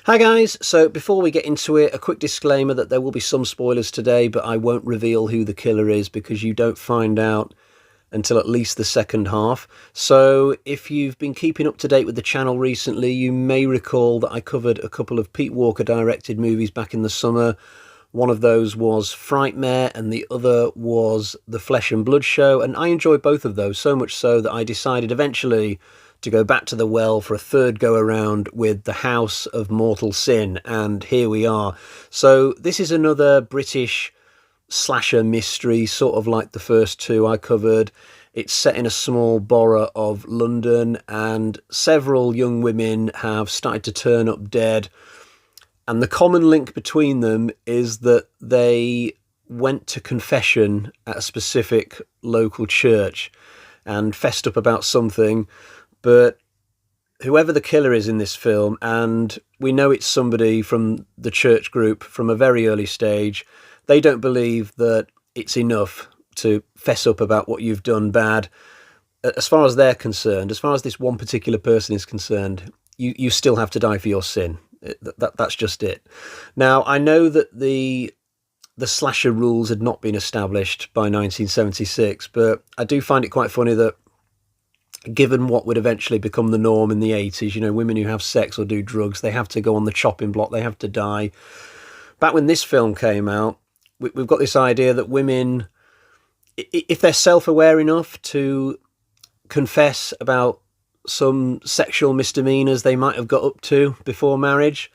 Hi guys, so before we get into it, a quick disclaimer that there will be some spoilers today, but I won't reveal who the killer is because you don't find out until at least the second half. So if you've been keeping up to date with the channel recently, you may recall that I covered a couple of Pete Walker directed movies back in the summer. One of those was Frightmare and the other was The Flesh and Blood Show, and I enjoyed both of those, so much so that I decided eventually to go back to the well for a third go around with The House of Mortal Sin, and here we are. So this is another British slasher mystery, sort of like the first two I covered. It's set in a small borough of London, and several young women have started to turn up dead, and the common link between them is that they went to confession at a specific local church and fessed up about something. But whoever the killer is in this film, and we know it's somebody from the church group from a very early stage, they don't believe that it's enough to fess up about what you've done bad. As far as they're concerned, as far as this one particular person is concerned, you still have to die for your sin. That's just it. Now, I know that the slasher rules had not been established by 1976, but I do find it quite funny that given what would eventually become the norm in the 80s, you know, women who have sex or do drugs, they have to go on the chopping block, they have to die. Back when this film came out, we've got this idea that women, if they're self-aware enough to confess about some sexual misdemeanors they might have got up to before marriage,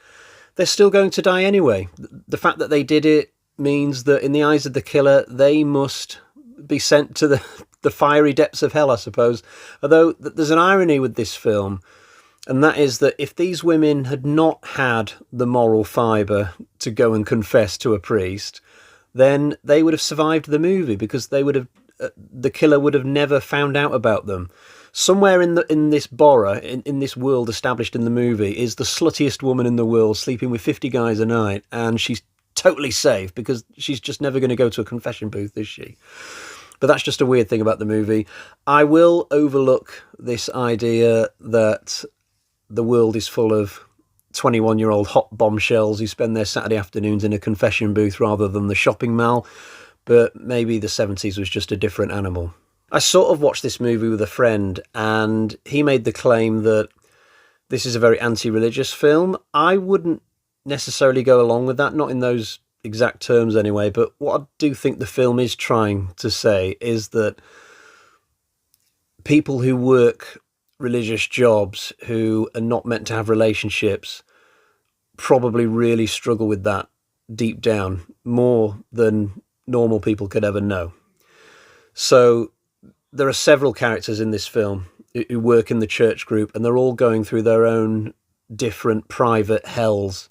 they're still going to die anyway. The fact that they did it means that in the eyes of the killer, they must be sent to the fiery depths of hell, I suppose. Although there's an irony with this film, and that is that if these women had not had the moral fibre to go and confess to a priest, then they would have survived the movie, because they would have, the killer would have never found out about them. Somewhere in this borough, in this world established in the movie, is the sluttiest woman in the world sleeping with 50 guys a night, and she's totally safe because she's just never going to go to a confession booth, is she? But that's just a weird thing about the movie. I will overlook this idea that the world is full of 21-year-old hot bombshells who spend their Saturday afternoons in a confession booth rather than the shopping mall, but maybe the 70s was just a different animal. I sort of watched this movie with a friend, and he made the claim that this is a very anti-religious film. I wouldn't necessarily go along with that, not in those exact terms anyway, but what I do think the film is trying to say is that people who work religious jobs, who are not meant to have relationships, probably really struggle with that deep down, more than normal people could ever know. So there are several characters in this film who work in the church group, and they're all going through their own different private hells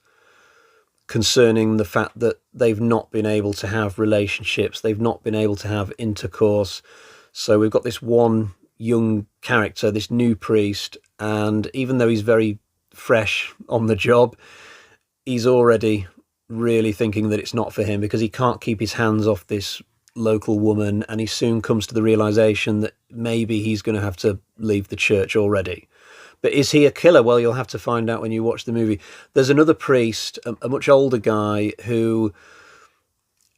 concerning the fact that they've not been able to have relationships, they've not been able to have intercourse. So we've got this one young character, this new priest, and even though he's very fresh on the job, he's already really thinking that it's not for him, because he can't keep his hands off this local woman, and he soon comes to the realization that maybe he's going to have to leave the church already. But is he a killer? Well, you'll have to find out when you watch the movie. There's another priest, a much older guy, who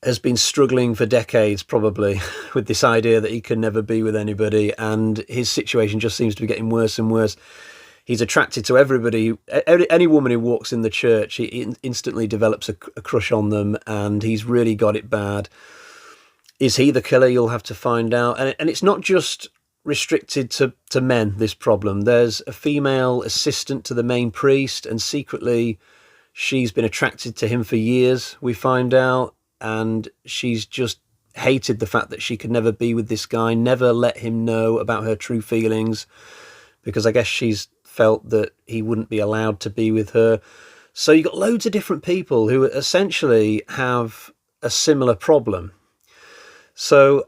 has been struggling for decades, probably, with this idea that he can never be with anybody, and his situation just seems to be getting worse and worse. He's attracted to everybody. Any woman who walks in the church, he instantly develops a crush on them, and he's really got it bad. Is he the killer? You'll have to find out. And it's not just restricted to men, this problem. There's a female assistant to the main priest, and secretly she's been attracted to him for years, we find out, and she's just hated the fact that she could never be with this guy, never let him know about her true feelings, because I guess she's felt that he wouldn't be allowed to be with her. So you've got loads of different people who essentially have a similar problem. So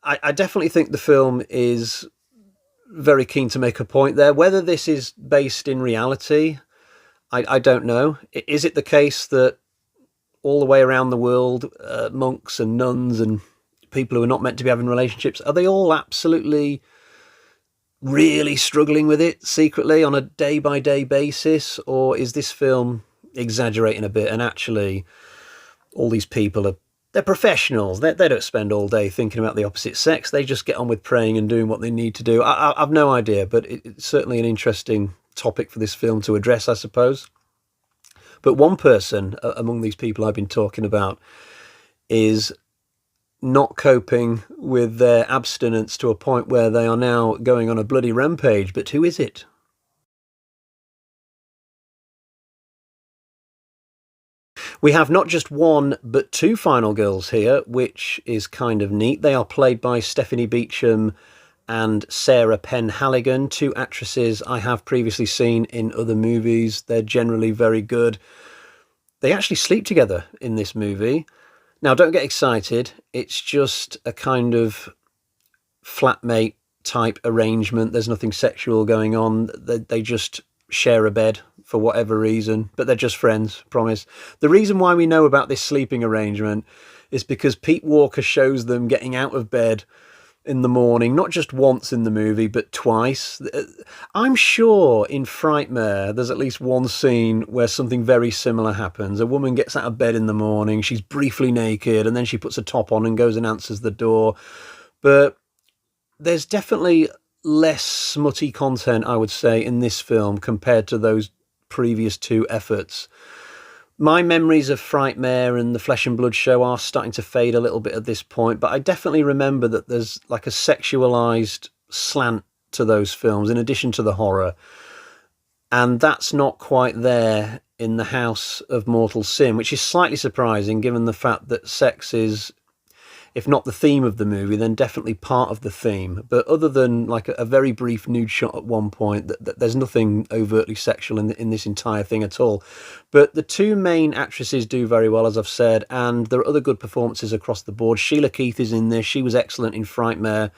I definitely think the film is very keen to make a point there. Whether this is based in reality, I don't know. Is it the case that all the way around the world, monks and nuns and people who are not meant to be having relationships, are they all absolutely really struggling with it secretly on a day-by-day basis, or is this film exaggerating a bit and actually all these people are they're professionals. They don't spend all day thinking about the opposite sex. They just get on with praying and doing what they need to do. I've no idea, but it's certainly an interesting topic for this film to address, I suppose. But one person among these people I've been talking about is not coping with their abstinence to a point where they are now going on a bloody rampage. But who is it? We have not just one, but two final girls here, which is kind of neat. They are played by Stephanie Beacham and Sarah Penn Halligan, two actresses I have previously seen in other movies. They're generally very good. They actually sleep together in this movie. Now, don't get excited. It's just a kind of flatmate type arrangement. There's nothing sexual going on. They just share a bed for whatever reason, but they're just friends, promise. The reason why we know about this sleeping arrangement is because Pete Walker shows them getting out of bed in the morning, not just once in the movie, but twice. I'm sure in Frightmare, there's at least one scene where something very similar happens. A woman gets out of bed in the morning, she's briefly naked, and then she puts a top on and goes and answers the door. But there's definitely less smutty content, I would say, in this film compared to those previous two efforts. My memories of Frightmare and the Flesh and Blood show are starting to fade a little bit at this point, but I definitely remember that there's like a sexualized slant to those films in addition to the horror. And that's not quite there in The House of Mortal Sin, which is slightly surprising given the fact that sex is, if not the theme of the movie, then definitely part of the theme. But other than like a very brief nude shot at one point, there's nothing overtly sexual in this entire thing at all. But the two main actresses do very well, as I've said, and there are other good performances across the board. Sheila Keith is in this. She was excellent in Frightmare.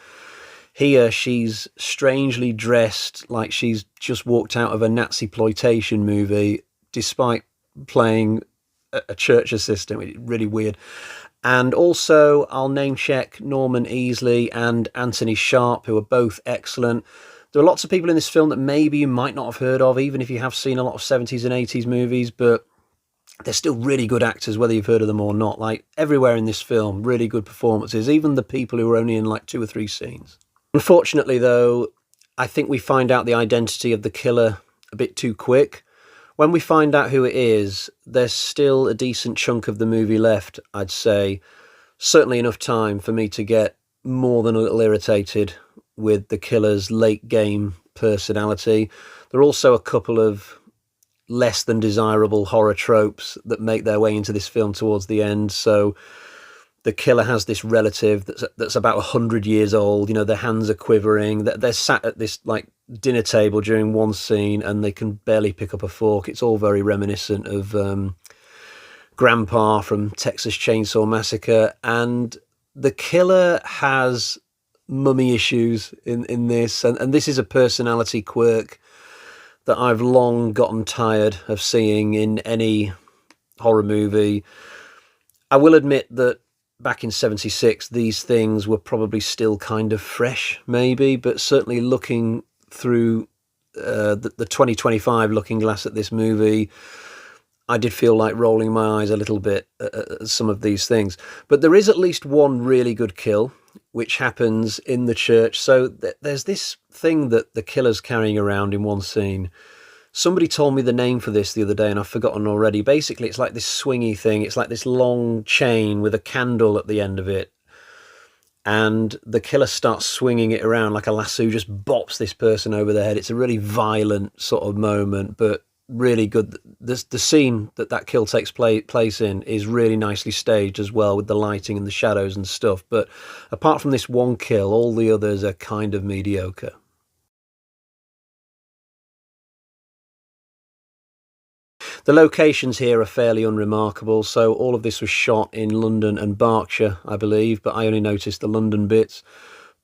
Here, she's strangely dressed like she's just walked out of a Nazi exploitation movie, despite playing a church assistant. Really weird. And also, I'll name check Norman Easley and Anthony Sharp, who are both excellent. There are lots of people in this film that maybe you might not have heard of, even if you have seen a lot of 70s and 80s movies, but they're still really good actors, whether you've heard of them or not. Like, everywhere in this film, really good performances, even the people who are only in like 2 or 3 scenes. Unfortunately, though, I think we find out the identity of the killer a bit too quick. When we find out who it is, there's still a decent chunk of the movie left, I'd say. Certainly enough time for me to get more than a little irritated with the killer's late game personality. There are also a couple of less than desirable horror tropes that make their way into this film towards the end. So the killer has this relative that's about 100 years old. You know, their hands are quivering. They're sat at this like dinner table during one scene and they can barely pick up a fork. It's all very reminiscent of Grandpa from Texas Chainsaw Massacre. And the killer has mummy issues in this. And this is a personality quirk that I've long gotten tired of seeing in any horror movie. I will admit that back in 76, these things were probably still kind of fresh, maybe, but certainly looking through the 2025 looking glass at this movie, I did feel like rolling my eyes a little bit at some of these things. But there is at least one really good kill, which happens in the church. So there's this thing that the killer's carrying around in one scene. Somebody told me the name for this the other day and I've forgotten already. Basically, it's like this swingy thing. It's like this long chain with a candle at the end of it. And the killer starts swinging it around like a lasso, just bops this person over the head. It's a really violent sort of moment, but really good. The scene that kill takes place in is really nicely staged as well, with the lighting and the shadows and stuff. But apart from this one kill, all the others are kind of mediocre. The locations here are fairly unremarkable. So all of this was shot in London and Berkshire, I believe, but I only noticed the London bits.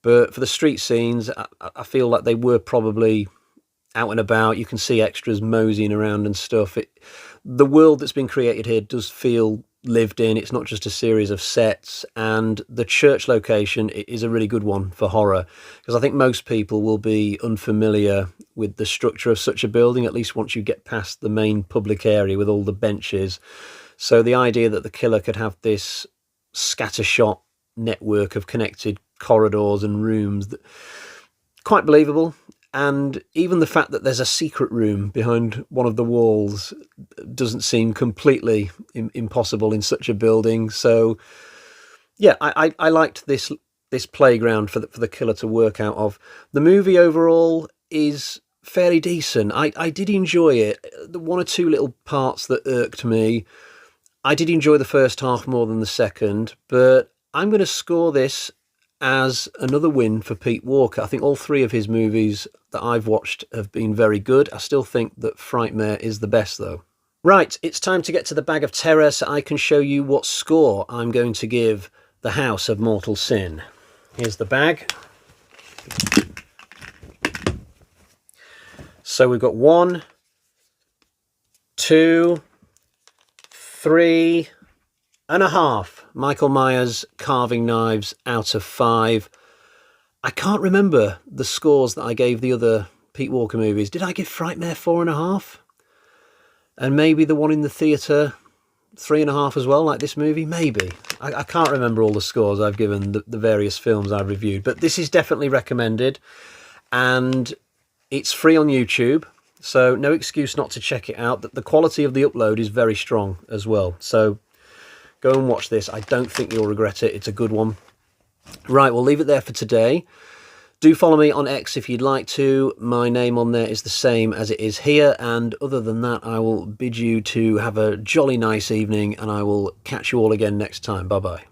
But for the street scenes, I feel like they were probably out and about. You can see extras moseying around and stuff. The world that's been created here does feel lived in. It's not just a series of sets, and the church location is a really good one for horror, because I think most people will be unfamiliar with the structure of such a building, at least once you get past the main public area with all the benches. So the idea that the killer could have this scattershot network of connected corridors and rooms, quite believable. And even the fact that there's a secret room behind one of the walls doesn't seem completely impossible in such a building. So, yeah, I liked this playground for the killer to work out of. The movie overall is fairly decent. I did enjoy it. The one or two little parts that irked me. I did enjoy the first half more than the second, but I'm going to score this as another win for Pete Walker. I think all three of his movies that I've watched have been very good. I still think that Frightmare is the best, though. Right, it's time to get to the bag of terror so I can show you what score I'm going to give The House of Mortal Sin. Here's the bag. So we've got 1, 2, 3.5 Michael Myers carving knives out of 5. I can't remember the scores that I gave the other Pete Walker movies. Did I give Frightmare 4.5? And maybe the one in the theatre 3.5 as well, like this movie? Maybe. I can't remember all the scores I've given the various films I've reviewed, but this is definitely recommended, and it's free on YouTube, so no excuse not to check it out. The quality of the upload is very strong as well, so go and watch this. I don't think you'll regret it. It's a good one. Right, we'll leave it there for today. Do follow me on X if you'd like to. My name on there is the same as it is here. And other than that, I will bid you to have a jolly nice evening, and I will catch you all again next time. Bye-bye.